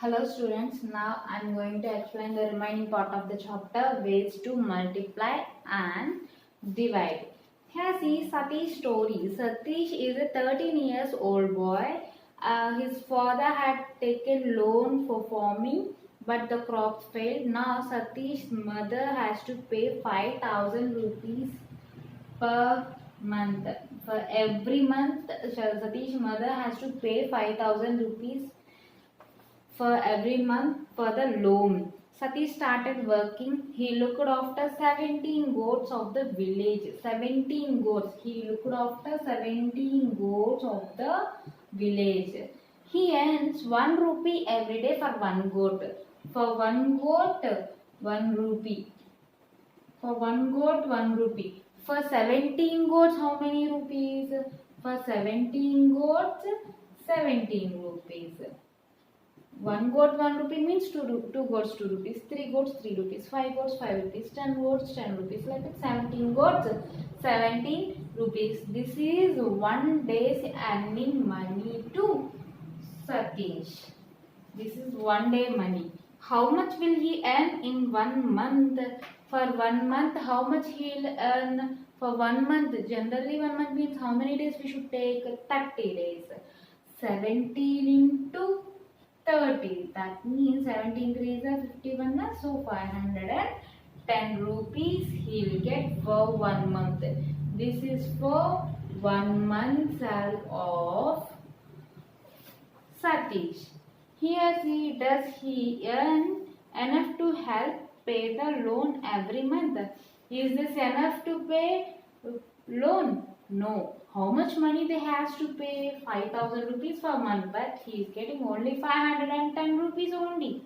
Hello students, now I am going to explain the remaining part of the chapter ways to multiply and divide. Here see Satish story. Satish is a 13 years old boy. His father had taken loan for farming but the crops failed. Now Satish's mother has to pay 5,000 rupees per month. For every month Satish's mother has to pay 5,000 rupees for every month for the loan. Satish started working. He looked after 17 goats of the village. 17 goats. He looked after 17 goats of the village. He earns 1 rupee every day for one goat. For one goat, 1 rupee. For one goat, 1 rupee. For 17 goats, how many rupees? For 17 goats, 17 rupees. 1 goat 1 rupee means 2 goats 2 rupees, 3 goats 3 rupees, 5 goats 5 rupees, 10 goats 10 rupees, like it 17 goats 17 rupees. This is one day's earning money to Satish. This is one day money. How much will he earn in 1 month? For 1 month, how much he will earn? For 1 month, generally 1 month means how many days we should take? 30 days. 17 into 30. That means 17 3 is 51. So 510 rupees he will get for 1 month. This is for 1 month salary of Satish. Here does he earn enough to help pay the loan every month? Is this enough to pay loan? No. How much money they has to pay? 5,000 rupees per month, but he is getting only 510 rupees only.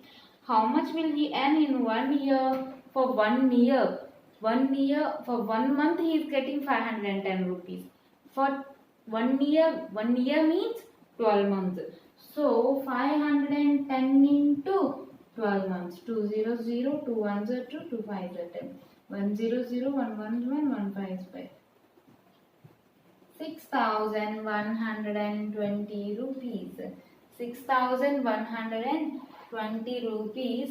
How much will he earn in 1 year? For 1 year. 1 year, for 1 month he is getting 510 rupees. For 1 year means 12 months. So 510 into 12 months. 200, 210, 2 5 10. 100, 111, 155. 6,120 rupees. 6,120 rupees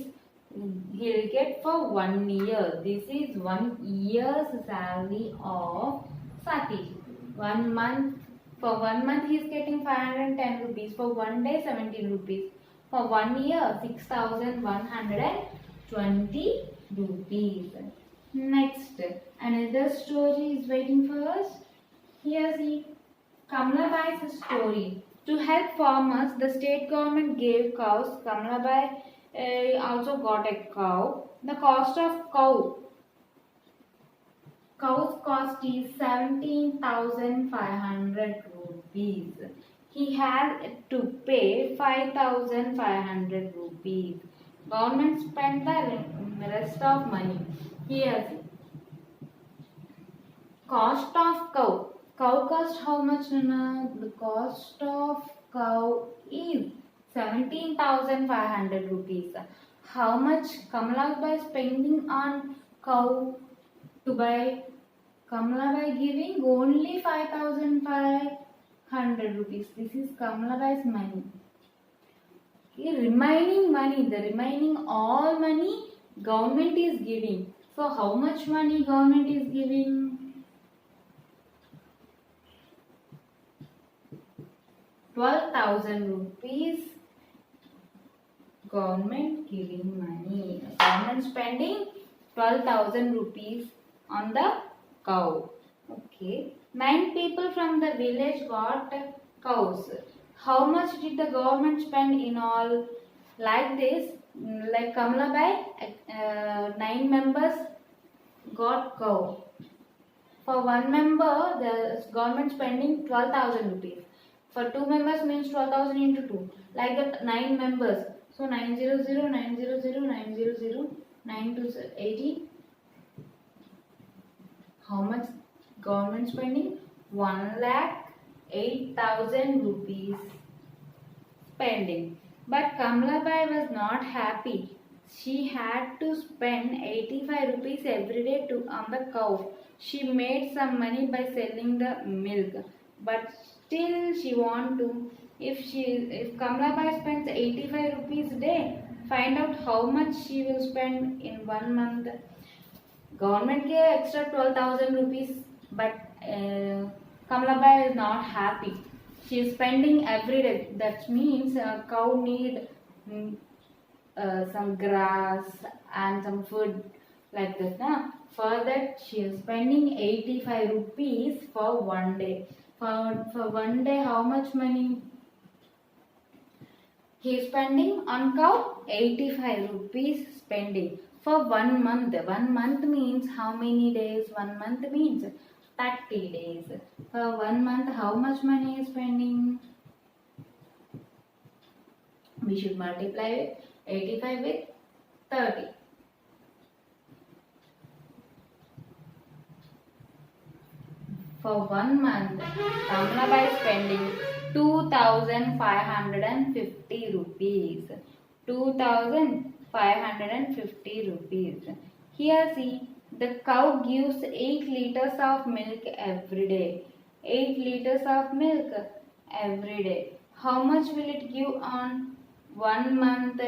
he will get for 1 year. This is 1 year's salary of Satish. 1 month. For 1 month he is getting 510 rupees. For 1 day 17 rupees. For 1 year 6,120 rupees. Next, another story is waiting for us. Here see Kamalabai's story. To help farmers, the state government gave cows. Kamalabai also got a cow. The cost of cow's cost is 17,500 rupees. He had to pay 5,500 rupees. Government spent the rest of money. Here see cost of cow. Cow cost how much, Nana? The cost of cow is 17,500 rupees. How much Kamalabai spending on cow to buy? Kamalabai giving only 5,500 rupees. This is Kamalabai's money. Okay, remaining money, the remaining all money government is giving. So how much money government is giving? 12,000 rupees government giving money. Government spending 12,000 rupees on the cow. Okay. 9 people from the village got cows. How much did the government spend in all? Like this, like Kamalabai, 9 members got cow. For 1 member, the government spending 12,000 rupees. For 2 members means 12,000 into 2. Like that 9 members. So 900, 900, 900, 9 to 80. How much government spending? 1,08,000 rupees spending. But Kamalabai was not happy. She had to spend 85 rupees every day on the cow. She made some money by selling the milk. But still she want to If Kamala Bai spends 85 rupees a day, find out how much she will spend in 1 month. Government gave extra 12,000 rupees, but Kamala Bai is not happy. She is spending every day. That means a cow need mm, some grass and some food like this. Na? For that, she is spending 85 rupees for 1 day. For 1 day, how much money he is spending on cow? 85 rupees spending. For 1 month. 1 month means how many days? 1 month means 30 days. For 1 month, how much money is spending? We should multiply 85 with 30. For 1 month, Kamala Bai is spending 2,550 rupees. 2,550 rupees. Here see, the cow gives 8 liters of milk every day. 8 liters of milk every day. How much will it give on 1 month?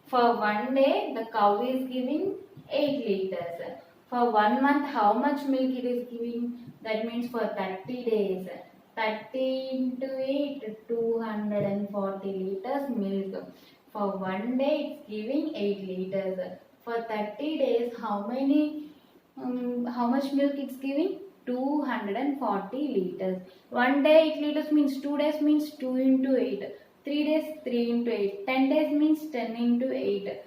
For 1 day, the cow is giving 8 liters. For 1 month, how much milk it is giving? That means for 30 days. 30 into 8, 240 liters milk. For 1 day, it's giving 8 liters. For 30 days, how much milk it's giving? 240 liters. 1 day 8 liters means 2 days means 2 into 8. 3 days 3 into 8. 10 days means 10 into 8.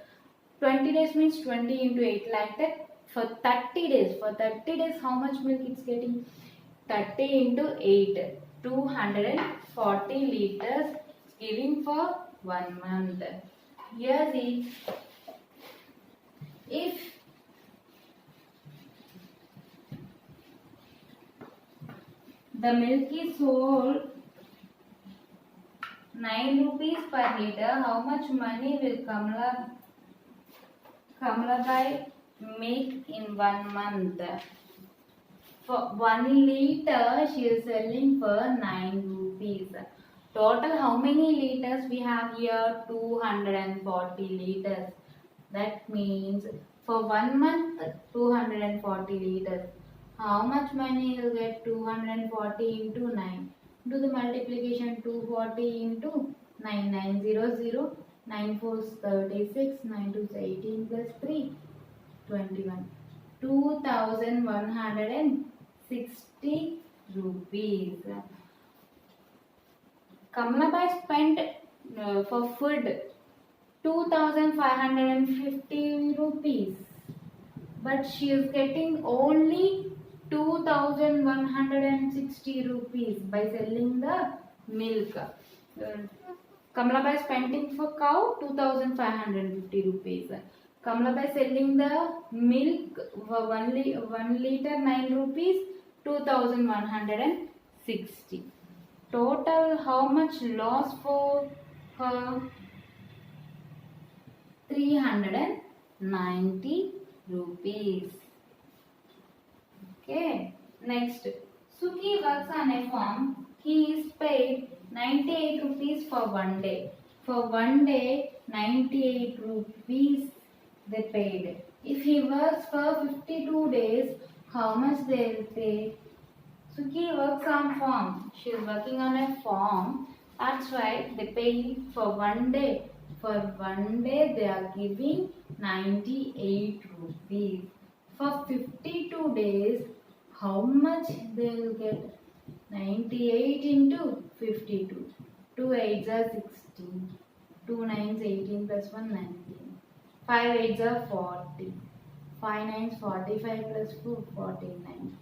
20 days means 20 into 8. Like that for 30 days. For 30 days, how much milk it's getting? 30 into 8. 240 liters giving for 1 month. Here see, if the milk is sold 9 rupees per liter, how much money will Kamala Bai make in 1 month? For 1 liter, she is selling for 9 rupees. Total, how many liters we have here? 240 liters. That means for 1 month, 240 liters. How much money will get? 240 into 9. Do the multiplication. 240 into 9. 900. 9 4 36. 9 2 18 plus 3. 21. 2,160 rupees. Kamala Bai spent for food 2,550 rupees, but she is getting only 2,160 rupees by selling the milk. Kamala Bai spending for cow 2,550 rupees. Kamala Bai selling the milk for 1 liter 9 rupees, 2,160. Total, how much loss for her? 390 rupees. Okay. Next, Suki works on a farm. He is paid 98 rupees for 1 day. For 1 day, 98 rupees they paid. If he works for 52 days, how much they will pay? Suki works on farm. She is working on a farm. That's why they pay for 1 day. For 1 day, they are giving 98 rupees. For 52 days, how much they will get? 98 into 52. 2 8s are 16. 2 9s 18 plus 1 19. 5 8s are 40. 5 9s 45 plus 4 49.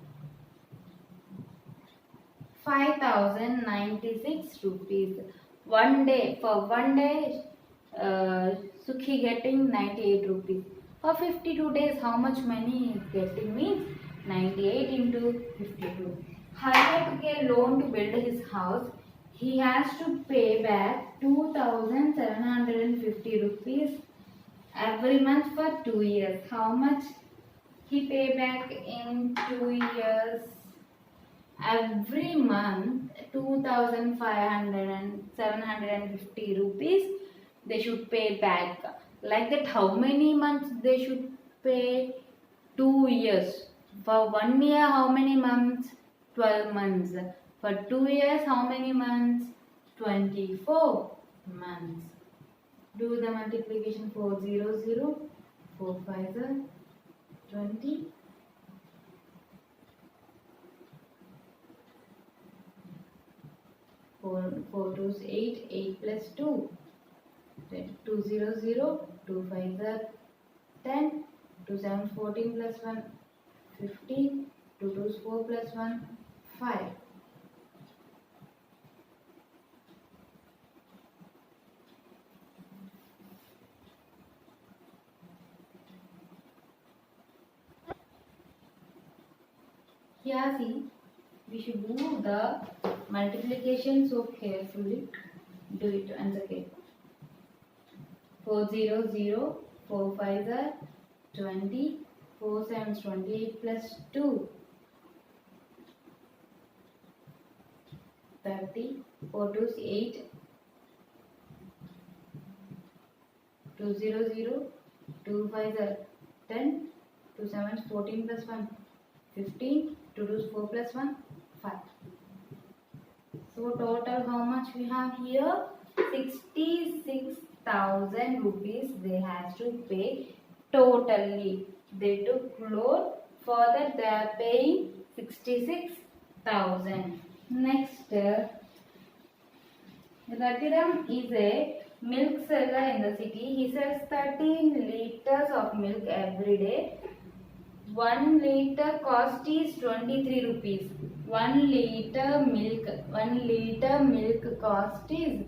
5,096 rupees. 1 day. For 1 day, Sukhi getting 98 rupees. For 52 days, how much money is getting? Means 98 into 52. Harya took a loan to build his house. He has to pay back 2,750 rupees every month for 2 years. How much he pay back in 2 years? every month 2,500 and 750 rupees they should pay back. Like that, how many months they should pay? 2 years. For 1 year, how many months? 12 months. For 2 years, how many months? 24 months. Do the multiplication. 400, 4 5 are 20. 4 2s 8, 8 plus 2. 200, 2 5 are 10, 2 7 14 plus 1 15, 2 2s 4 plus 1 5. Here see, we should do the multiplication so carefully. Do it once again. 400, 4 5 are 20, 4 7 28 plus 2 30, 4 2s 8, 200, 2 5 are 10, 2 7 14 plus 1 15, 2 2s 4 plus 1 5. So total how much we have here? 66,000 rupees they have to pay totally. They took loan, for that they are paying 66,000. Next, Ratiram is a milk seller in the city. He sells 13 liters of milk every day. 1 liter cost is 23 rupees. 1 liter milk cost is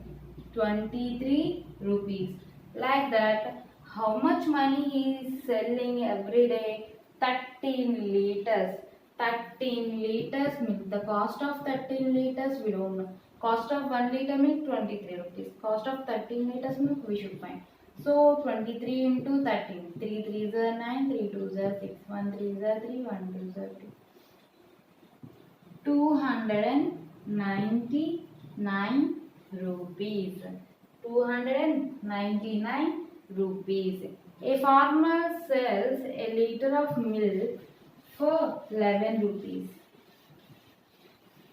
23 rupees. Like that, how much money he is selling every day? 13 liters. 13 liters milk. The cost of 13 liters we don't know. Cost of 1 liter milk 23 rupees. Cost of 13 liters milk we should find. So 23 into 13. 3 3s are 9, 3 2s are 6, 1 3s are 3, 1 2s are 2. 299 rupees. 299 rupees. A farmer sells a liter of milk for 11 rupees.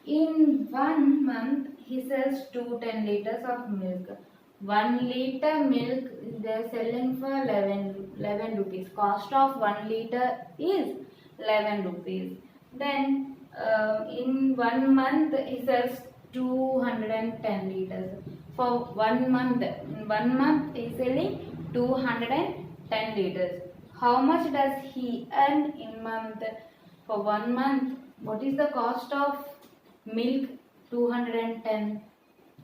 In 1 month, he sells 10 liters of milk. 1 liter milk they are selling for 11 rupees. Cost of 1 liter is 11 rupees. Then in 1 month he sells 210 liters. For 1 month, in 1 month he is selling 210 liters. How much does he earn in month? For 1 month, what is the cost of milk? 210.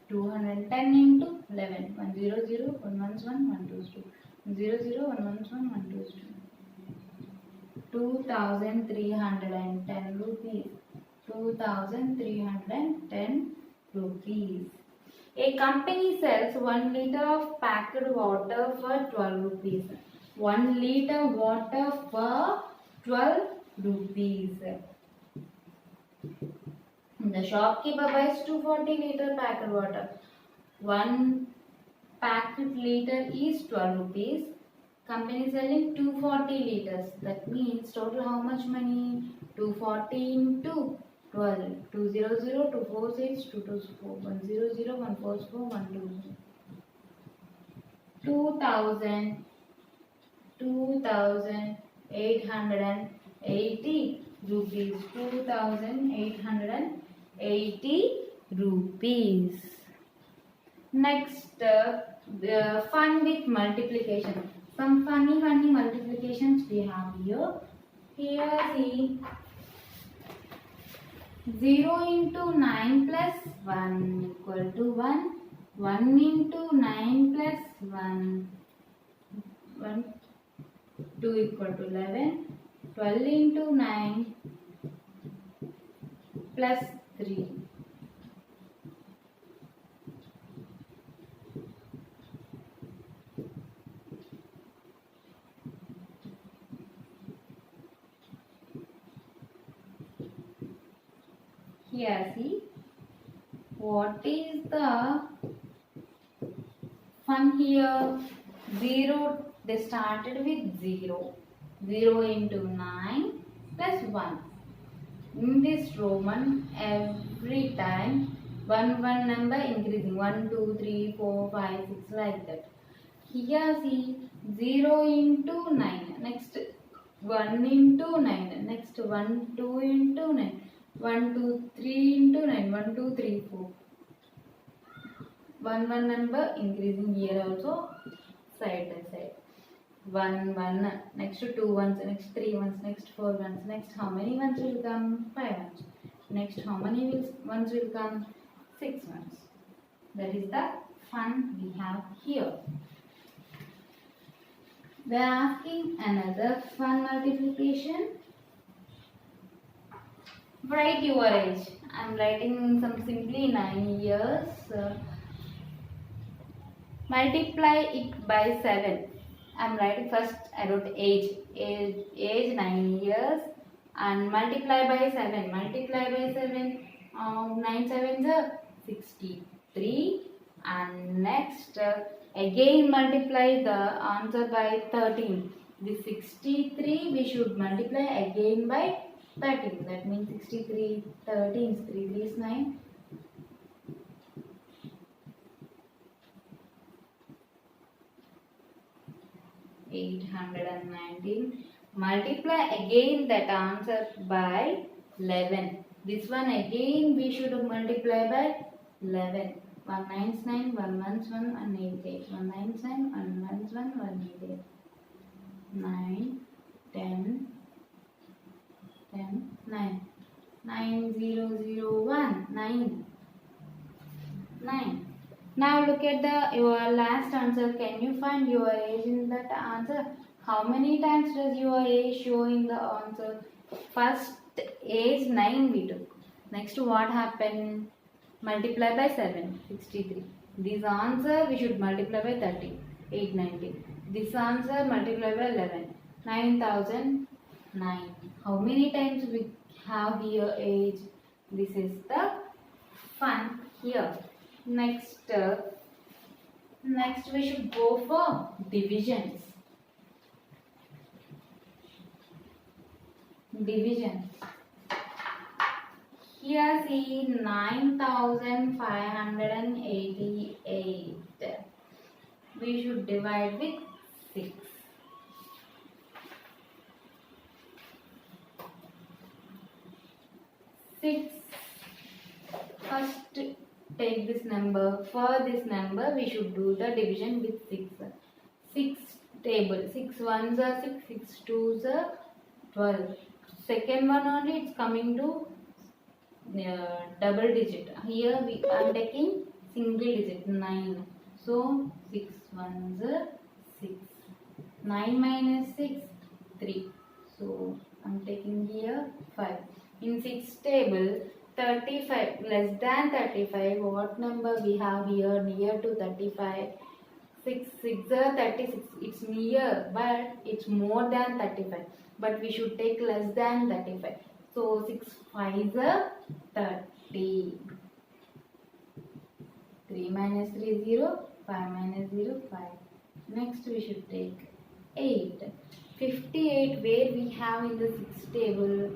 210 into 11. 100, 111, 122. 00, 111, 122. 2,310 rupees. 2,310 rupees. A company sells 1 liter of packed water for 12 rupees. 1 liter water for 12 rupees. The shopkeeper buys 240 liter packed water. 1 packed liter is 12 rupees. Company selling 240 liters. That means total how much money? 240 into 12. 200, 246, 224, 100, 144, 120. 2,880 rupees. 2,880 rupees. Next, fun with multiplication. Some funny multiplications we have here. Here see 0 into 9 plus 1 equal to 1. 1 into 9 plus 1. 2 equal to 11. 12 into 9 plus 3. Here see, what is the fun here? 0, they started with 0. 0 into 9 plus 1. In this Roman, every time one number increasing, 1, 2, 3, 4, 5, 6, like that. Here see, 0 into 9, next 1 into 9, next 1, 2 into 9, 1, 2, 3 into 9, 1, 2, 3, 4. One number increasing here also, side by side. 1, 1, next 2 ones, next 3 ones, next 4 ones, next how many ones will come? 5 ones. Next how many ones will come? 6 ones. That is the fun we have here. We are asking another fun multiplication. Write your age. I am writing some simply 9 years. Multiply it by 7. I am writing first, I wrote age 9 years and multiply by 7. Multiply by 7, 9 sevens are 63, and next again multiply the answer by 13. The 63 we should multiply again by 13. That means 63, 13, 3 is 9. 819. Multiply again that answer by 11. This one again we should multiply by 11. 1 9 9, 1 1 1, 1 8 8. 1 9 9, 1 1 1, 1 8 8. 9, 10, 10, 9. 9 0 0 1, 9. 9. Now look at your last answer. Can you find your age in that answer? How many times does your age show in the answer? First age 9 we took. Next what happened? Multiply by 7, 63. This answer we should multiply by 30, 890. This answer multiply by 11, 9009. How many times we have here age? This is the fun here. Next we should go for divisions. Here see 9588. We should divide with 6. 6. First take this number. For this number we should do the division with 6. 6 table. 6 ones are 6, 6 twos are 12. Second one only it's coming to double digit. Here I am taking single digit 9. So 6 ones are 6. 9 minus 6, 3. So I am taking here 5. In 6 table 35 less than 35. What number we have here near to 35? 6 6 are 36. It's near but it's more than 35. But we should take less than 35. So 6 5s are 30. 3 minus 3 0. 5 minus 0 5. Next we should take 8. 58 where we have in the 6 table.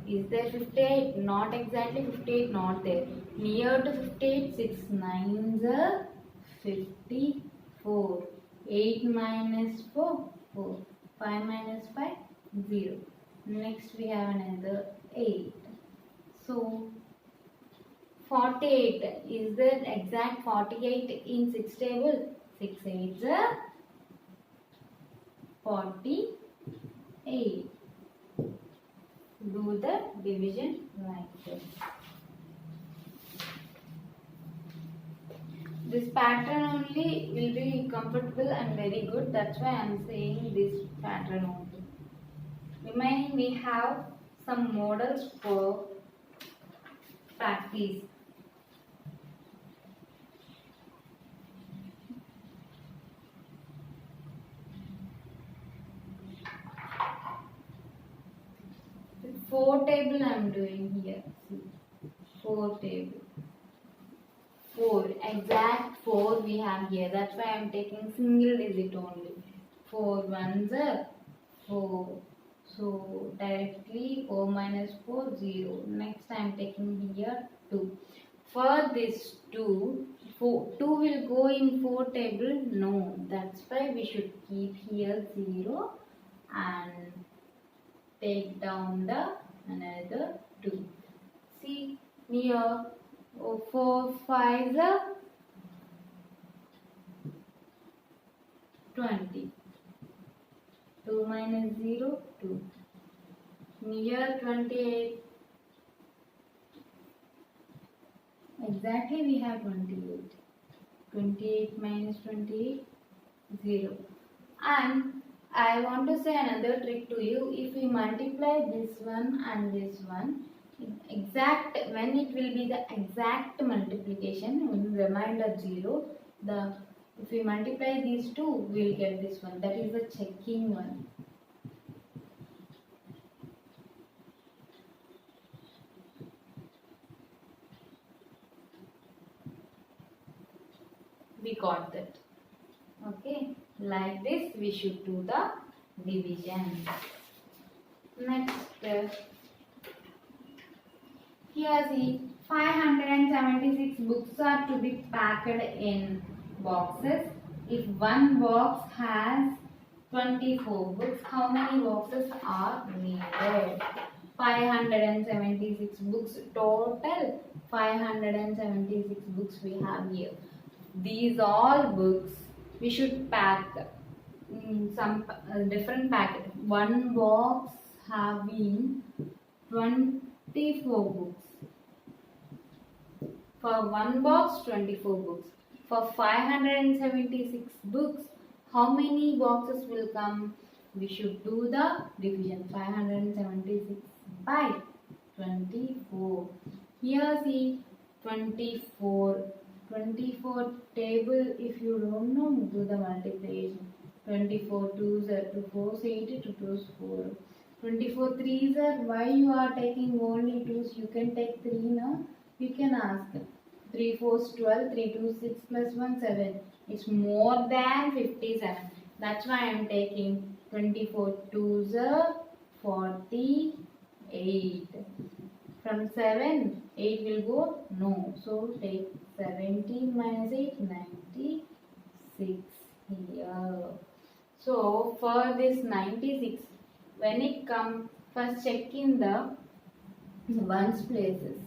Is there 58? Not exactly 58, not there. Near to 58, 6 9s are 54. 8 minus 4, 4. 5 minus 5, 0. Next we have another 8. So 48. Is there exact 48 in 6 table? 6 8s are 48. Do the division like this. This pattern only will be comfortable and very good. That's why I am saying this pattern only. Remaining we have some models for practice. Four table I am doing here. See, 4 table. 4, exact 4 we have here. That's why I am taking single digit only. 4 ones are 4. So directly 4 minus 4, 0. Next I am taking here 2. For this 2, 2 will go in 4 table. No, that's why we should keep here 0 and take down the another 2. See here, 4 5 are 20. 2 minus 0, 2. Here 28. Exactly we have 28. 28 minus 28, 0. And I want to say another trick to you. If we multiply this one and this one, exact when it will be the exact multiplication, when remainder 0, the if we multiply these two, we will get this one. That is the checking one. We got that. Okay, like this we should do the division. Next, here see 576 books are to be packed in boxes. If one box has 24 books, how many boxes are needed? 576 books total. 576 books we have here. These all books we should pack some different packet. One box having 24 books. For one box 24 books. For 576 books, how many boxes will come? We should do the division. 576 by 24. Here see 24. 24 table, if you don't know, do the multiplication. 24 2s are 2 4s 8, 2 2s 4. 24 3s are, why you are taking only 2s? You can take 3 now. You can ask. 3 4s 12, 3 2s 6 plus 1 7. It's more than 57. That's why I am taking 24 2s are 48. From 7, 8 will go? No. So take 17 minus 8, 96 here. So for this 96, when it comes, first check in the ones places.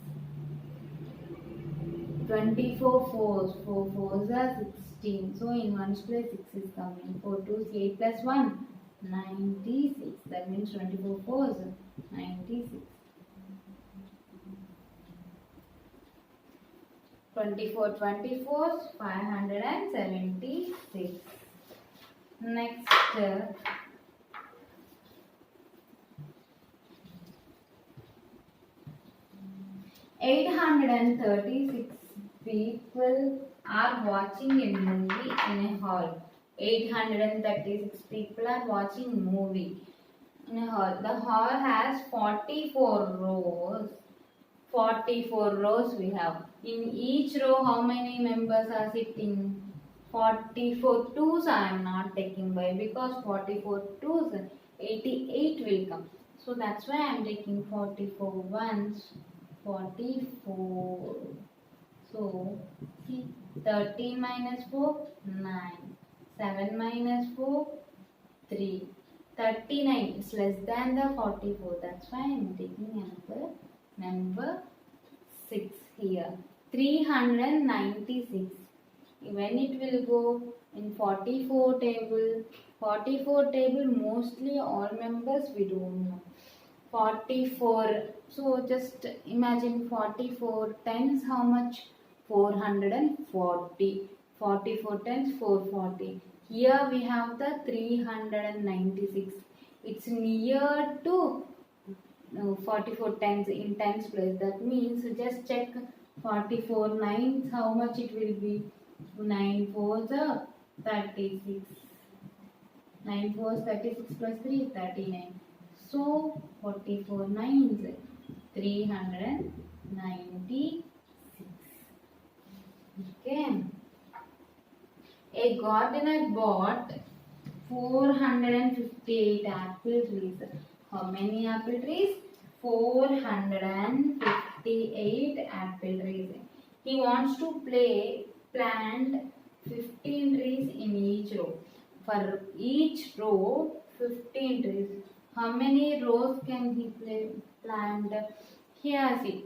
24 fours, 4 fours are 16. So in ones place 6 is coming. 4 2 is 8 plus 1, 96. That means 24 fours, 96. 24 24s 576. Next, 836 people are watching a movie in a hall. 836 people are watching movie in a hall. The hall has 44 rows. 44 rows we have. In each row, how many members are sitting? 44 twos I am not taking by, because 44 twos, 88 will come. So that's why I am taking 44 ones, 44. So see, 13 minus 4, 9. 7 minus 4, 3. 39 is less than the 44. That's why I am taking number 6 here. 396. When it will go in 44 table. 44 table, mostly all members we don't know. 44. So just imagine 44 times how much? 440. 44 times 440. Here we have the 396. It's near to 44 times in tens place. That means just check 44 nines, how much it will be? 9 4s are 36. 9 4s 36 plus 3 39. So 44 nines 396. 96. Okay. A gardener bought 458 apple trees. How many apple trees? 458 apple trees. He wants to plant 15 trees in each row. For each row, 15 trees. How many rows can he plant? Here see.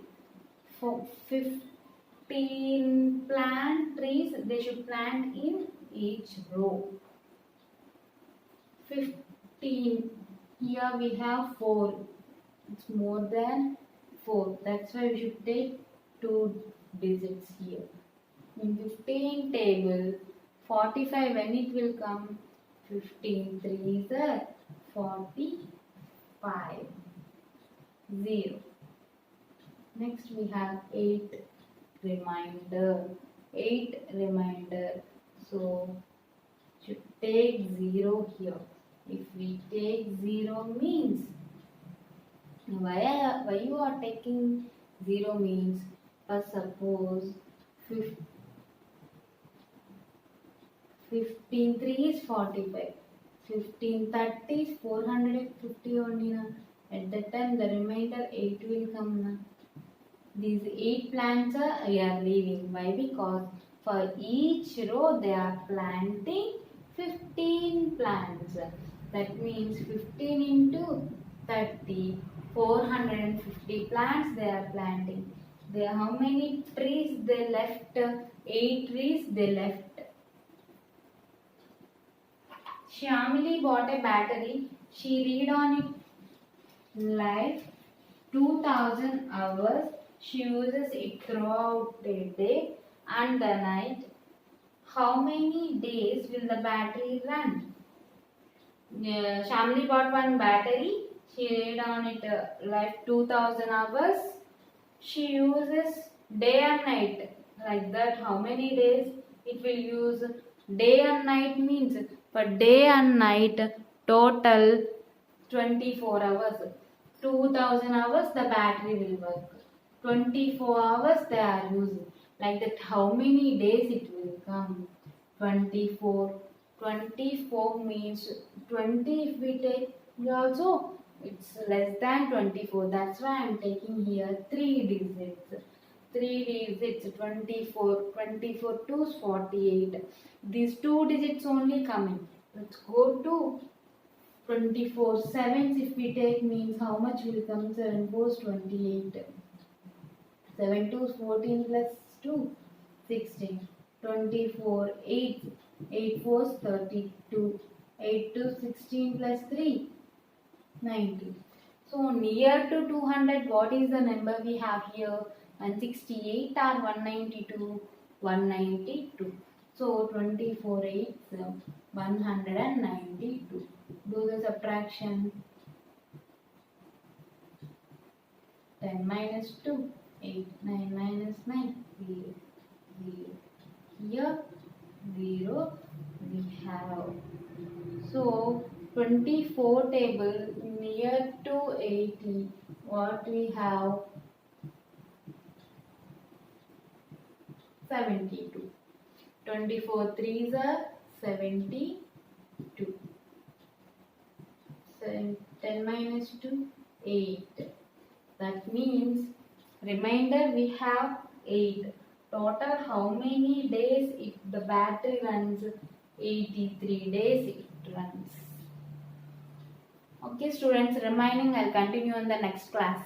For 15 plant trees, they should plant in each row. 15. Here we have 4. It's more than 4. That's why we should take 2 digits here. In 15 table, 45 when it will come? 15 3s are 45. 0. Next we have 8 remainder. 8 remainder. So should take 0 here. If we take 0 means why you are taking 0 means, first suppose 15 3 is 45. 15 30 is 450 only na. At that time the remainder 8 will come na. These 8 plants we are leaving. Why? Because for each row they are planting 15 plants. That means 15 into 30, 450 plants they are planting. How many trees they left? 8 trees they left. Shamili bought a battery. She read on it like 2000 hours. She uses it throughout the day and the night. How many days will the battery run? Shamli bought one battery. She read on it like 2000 hours. She uses day and night. Like that, how many days it will use? Day and night means for day and night total 24 hours. 2000 hours the battery will work. 24 hours they are using. Like that, how many days it will come? 24. 24 means 20 if we take also it's less than 24. That's why I am taking here 3 digits. 3 digits 24. 24 to 48. These 2 digits only coming. Let's go to 24. 7s if we take means how much will come? 7 4 28. 7 2 14 plus 2 16. 24 8. 8 4 32. 8 2 16 plus 3 90. So near to 200, what is the number we have here? 168 or 192? 192. So 24 8 192. Do the subtraction. 10 minus 2 8. 9 minus 9 0. 0. Here 0 we have. So 24 table near to 80. What we have? 72. 24 3s are 72. 10 minus 2 8. That means remainder we have 8. Total how many days if the battery runs? 83 days it runs. Okay students, remaining I'll continue in the next class.